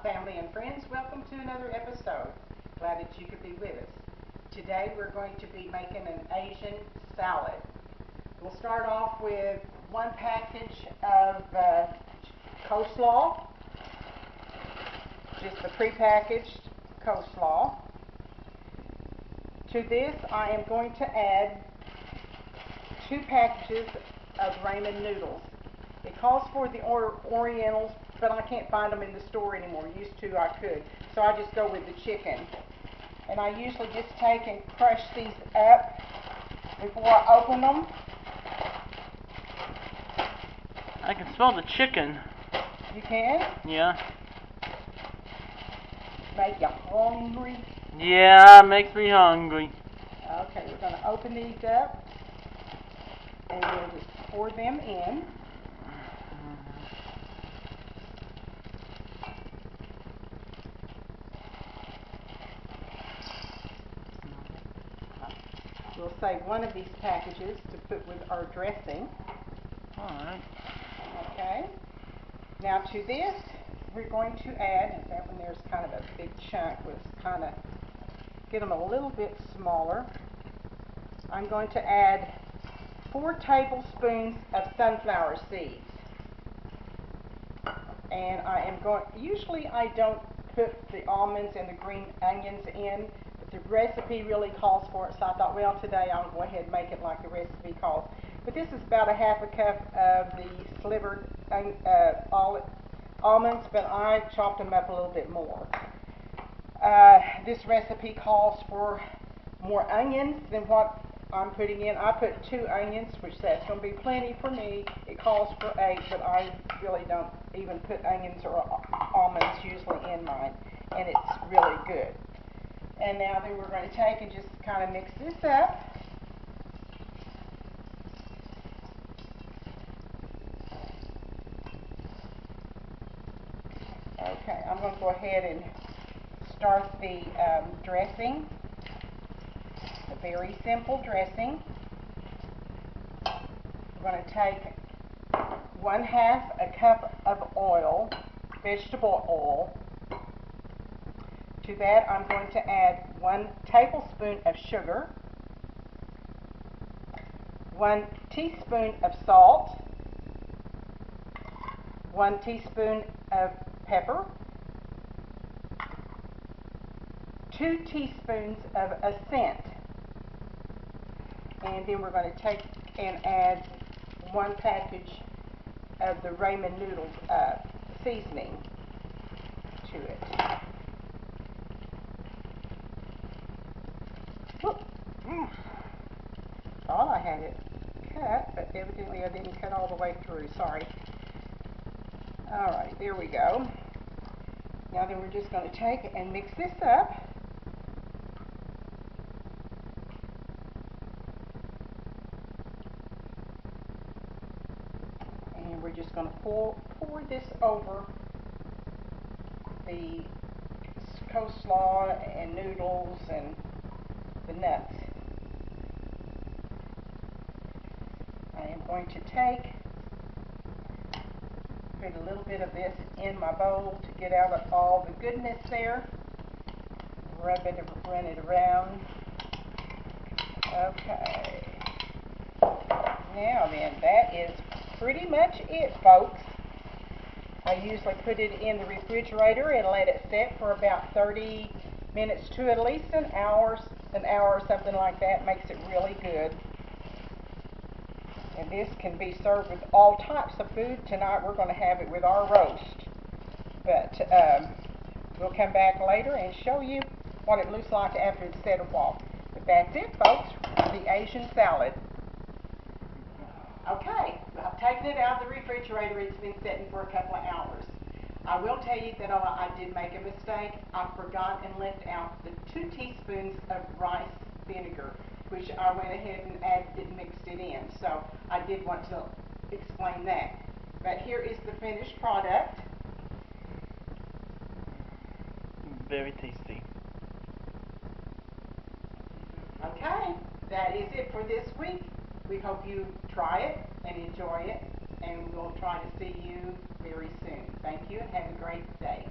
family and friends, welcome to another episode. Glad that you could be with us. Today we're going to be making an Asian salad. We'll start off with one package of coleslaw, just the prepackaged coleslaw. To this I am going to add 2 packages of ramen noodles. It calls for the Orientals, but I can't find them in the store anymore. Used to, I could. So I just go with the chicken. And I usually just take and crush these up before I open them. I can smell the chicken. You can? Yeah. Make you hungry? Yeah, it makes me hungry. Okay, we're going to open these up. And we'll just pour them in. We'll save one of these packages to put with our dressing. Alright. Okay. Now to this, we're going to add, that one there's kind of a big chunk. Let's kind of get them a little bit smaller. I'm going to add 4 tablespoons of sunflower seeds. And I am going, usually I don't put the almonds and the green onions in, but the recipe really calls for it, so I thought, well, today I'll go ahead and make it like the recipe calls. But this is about a half a cup of the slivered almonds, but I chopped them up a little bit more. This recipe calls for more onions than what I'm putting in. I put 2 onions, which that's going to be plenty for me. It calls for 8, but I really don't even put onions or almonds usually in mine, and it's really good. And now then we're going to take and just kind of mix this up. Okay, I'm going to go ahead and start the dressing. A very simple dressing. We're going to take 1/2 a cup of oil, vegetable oil. To that I'm going to add 1 tablespoon of sugar, 1 teaspoon of salt, 1 teaspoon of pepper, 2 teaspoons of scent, and then we're going to take and add 1 package of the Ramen Noodle seasoning to it. Thought I had it cut, but evidently I didn't cut all the way through. Sorry. Alright, there we go. Now then we're just going to take and mix this up. And we're just going to pour this over the coleslaw and noodles and the nuts. I am going to put a little bit of this in my bowl to get out of all the goodness there. Run it around. Okay. Now then, that is pretty much it, folks. I usually put it in the refrigerator and let it sit for about 30 minutes to at least an hour or something like that. Makes it really good. And this can be served with all types of food. Tonight we're going to have it with our roast. But we'll come back later and show you what it looks like after it's set a while. But that's it, folks, the Asian salad. Okay, I've taken it out of the refrigerator. It's been sitting for a couple of hours. I will tell you that I did make a mistake. I forgot and left out the 2 teaspoons of rice vinegar, which I went ahead and added and mixed it in. So I did want to explain that. But here is the finished product. Very tasty. Okay, that is it for this week. We hope you try it and enjoy it, and we'll try to see you very soon. Thank you and have a great day.